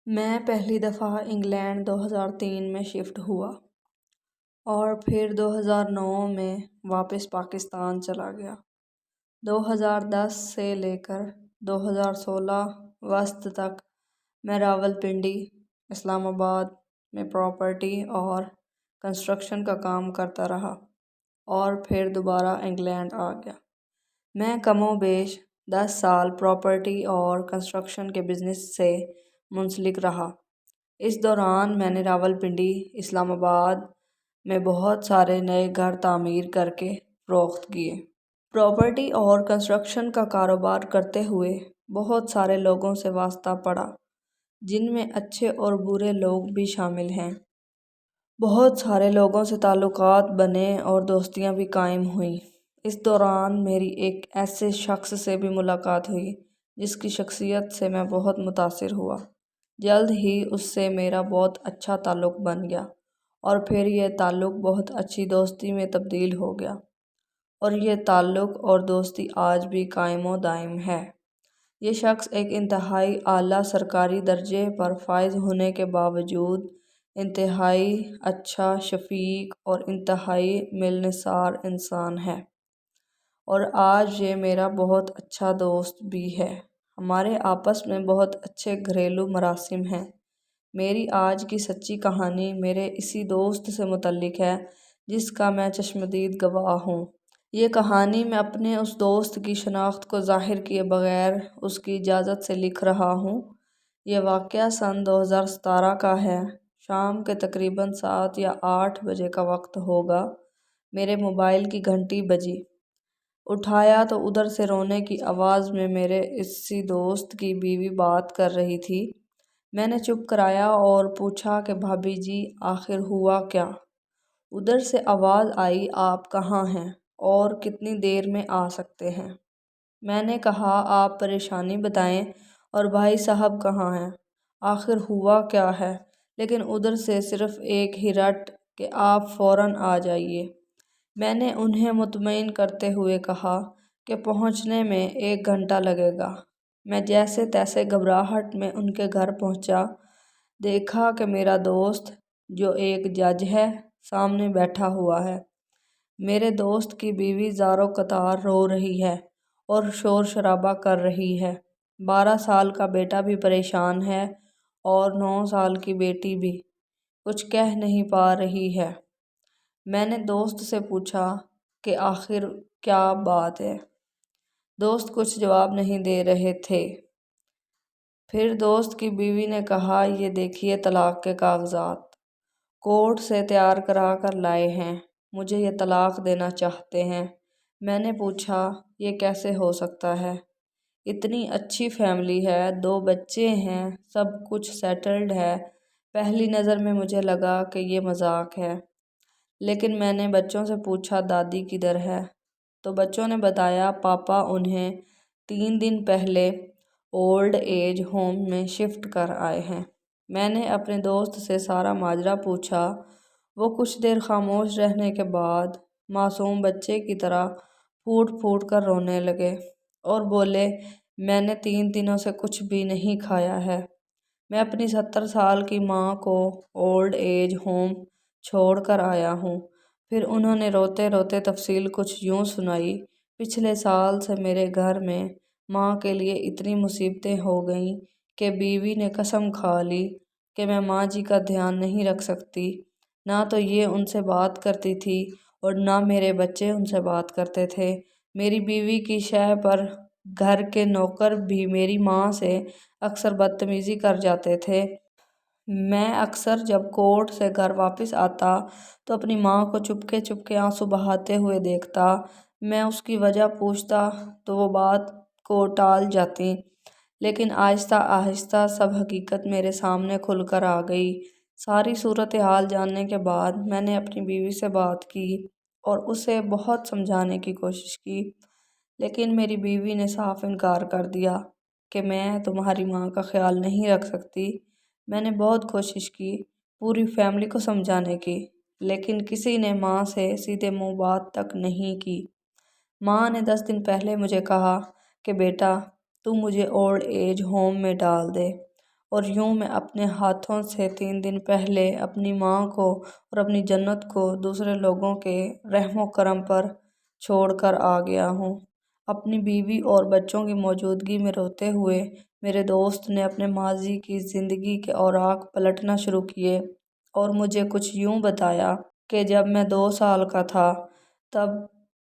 میں پہلی دفعہ انگلینڈ 2003 میں شفٹ ہوا اور پھر 2009 میں واپس پاکستان چلا گیا۔ 2010 سے لے کر 2016 وسط تک میں راولپنڈی، اسلام آباد میں پراپرٹی اور کنسٹرکشن کا کام کرتا رہا اور پھر دوبارہ انگلینڈ آ گیا۔ میں کم و بیش 10 سال پراپرٹی اور کنسٹرکشن کے بزنس سے منسلک رہا۔ اس دوران میں نے راولپنڈی، اسلام آباد میں بہت سارے نئے گھر تعمیر کر کے فروخت کیے۔ پراپرٹی اور کنسٹرکشن کا کاروبار کرتے ہوئے بہت سارے لوگوں سے واسطہ پڑا، جن میں اچھے اور برے لوگ بھی شامل ہیں۔ بہت سارے لوگوں سے تعلقات بنے اور دوستیاں بھی قائم ہوئیں۔ اس دوران میری ایک ایسے شخص سے بھی ملاقات ہوئی جس کی شخصیت سے میں بہت متاثر ہوا۔ جلد ہی اس سے میرا بہت اچھا تعلق بن گیا اور پھر یہ تعلق بہت اچھی دوستی میں تبدیل ہو گیا، اور یہ تعلق اور دوستی آج بھی قائم و دائم ہے۔ یہ شخص ایک انتہائی اعلیٰ سرکاری درجے پر فائز ہونے کے باوجود انتہائی اچھا، شفیق اور انتہائی ملنسار انسان ہے، اور آج یہ میرا بہت اچھا دوست بھی ہے۔ ہمارے آپس میں بہت اچھے گھریلو مراسم ہیں۔ میری آج کی سچی کہانی میرے اسی دوست سے متعلق ہے جس کا میں چشمدید گواہ ہوں۔ یہ کہانی میں اپنے اس دوست کی شناخت کو ظاہر کیے بغیر اس کی اجازت سے لکھ رہا ہوں۔ یہ واقعہ سن 2017 کا ہے۔ شام کے تقریباً 7 یا 8 بجے کا وقت ہوگا۔ میرے موبائل کی گھنٹی بجی۔ اٹھایا تو ادھر سے رونے کی آواز میں میرے اسی دوست کی بیوی بات کر رہی تھی۔ میں نے چپ کرایا اور پوچھا کہ بھابی جی، آخر ہوا کیا؟ ادھر سے آواز آئی، آپ کہاں ہیں اور کتنی دیر میں آ سکتے ہیں؟ میں نے کہا، آپ پریشانی بتائیں اور بھائی صاحب کہاں ہیں؟ آخر ہوا کیا ہے؟ لیکن ادھر سے صرف ایک ہی رٹ کہ آپ فوراً آ جائیے۔ میں نے انہیں مطمئن کرتے ہوئے کہا کہ پہنچنے میں 1 گھنٹہ لگے گا۔ میں جیسے تیسے گھبراہٹ میں ان کے گھر پہنچا۔ دیکھا کہ میرا دوست، جو ایک جج ہے، سامنے بیٹھا ہوا ہے۔ میرے دوست کی بیوی زاروں قطار رو رہی ہے اور شور شرابہ کر رہی ہے۔ 12 سال کا بیٹا بھی پریشان ہے اور 9 سال کی بیٹی بھی کچھ کہہ نہیں پا رہی ہے۔ میں نے دوست سے پوچھا کہ آخر کیا بات ہے؟ دوست کچھ جواب نہیں دے رہے تھے۔ پھر دوست کی بیوی نے کہا، یہ دیکھیے طلاق کے کاغذات، کورٹ سے تیار کرا کر لائے ہیں، مجھے یہ طلاق دینا چاہتے ہیں۔ میں نے پوچھا، یہ کیسے ہو سکتا ہے؟ اتنی اچھی فیملی ہے، 2 بچے ہیں، سب کچھ سیٹلڈ ہے۔ پہلی نظر میں مجھے لگا کہ یہ مذاق ہے، لیکن میں نے بچوں سے پوچھا، دادی کدھر ہے؟ تو بچوں نے بتایا، پاپا انہیں 3 دن پہلے اولڈ ایج ہوم میں شفٹ کر آئے ہیں۔ میں نے اپنے دوست سے سارا ماجرا پوچھا۔ وہ کچھ دیر خاموش رہنے کے بعد معصوم بچے کی طرح پھوٹ پھوٹ کر رونے لگے اور بولے، میں نے 3 دنوں سے کچھ بھی نہیں کھایا ہے۔ میں اپنی 70 سال کی ماں کو اولڈ ایج ہوم چھوڑ کر آیا ہوں۔ پھر انہوں نے روتے روتے تفصیل کچھ یوں سنائی، پچھلے سال سے میرے گھر میں ماں کے لیے اتنی مصیبتیں ہو گئیں کہ بیوی نے قسم کھا لی کہ میں ماں جی کا دھیان نہیں رکھ سکتی۔ نہ تو یہ ان سے بات کرتی تھی اور نہ میرے بچے ان سے بات کرتے تھے۔ میری بیوی کی شہ پر گھر کے نوکر بھی میری ماں سے اکثر بدتمیزی کر جاتے تھے۔ میں اکثر جب کورٹ سے گھر واپس آتا تو اپنی ماں کو چپکے چپکے آنسو بہاتے ہوئے دیکھتا۔ میں اس کی وجہ پوچھتا تو وہ بات کو ٹال جاتی، لیکن آہستہ آہستہ سب حقیقت میرے سامنے کھل کر آ گئی۔ ساری صورتحال جاننے کے بعد میں نے اپنی بیوی سے بات کی اور اسے بہت سمجھانے کی کوشش کی، لیکن میری بیوی نے صاف انکار کر دیا کہ میں تمہاری ماں کا خیال نہیں رکھ سکتی۔ میں نے بہت کوشش کی پوری فیملی کو سمجھانے کی، لیکن کسی نے ماں سے سیدھے منہ بات تک نہیں کی۔ ماں نے 10 دن پہلے مجھے کہا کہ بیٹا، تو مجھے اولڈ ایج ہوم میں ڈال دے اور یوں میں اپنے ہاتھوں سے 3 دن پہلے اپنی ماں کو اور اپنی جنت کو دوسرے لوگوں کے رحم و کرم پر چھوڑ کر آ گیا ہوں۔ اپنی بیوی اور بچوں کی موجودگی میں روتے ہوئے میرے دوست نے اپنے ماضی کی زندگی کے اوراق پلٹنا شروع کیے اور مجھے کچھ یوں بتایا کہ جب میں 2 سال کا تھا تب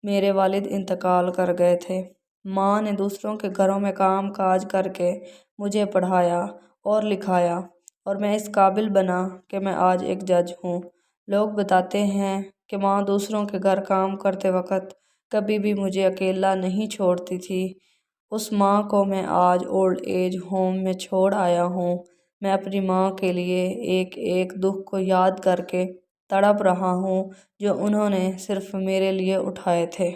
میرے والد انتقال کر گئے تھے۔ ماں نے دوسروں کے گھروں میں کام کاج کر کے مجھے پڑھایا اور لکھایا اور میں اس قابل بنا کہ میں آج ایک جج ہوں۔ لوگ بتاتے ہیں کہ ماں دوسروں کے گھر کام کرتے وقت کبھی بھی مجھے اکیلا نہیں چھوڑتی تھی۔ اس ماں کو میں آج اولڈ ایج ہوم میں چھوڑ آیا ہوں۔ میں اپنی ماں کے لیے ایک ایک دکھ کو یاد کر کے تڑپ رہا ہوں جو انہوں نے صرف میرے لیے اٹھائے تھے۔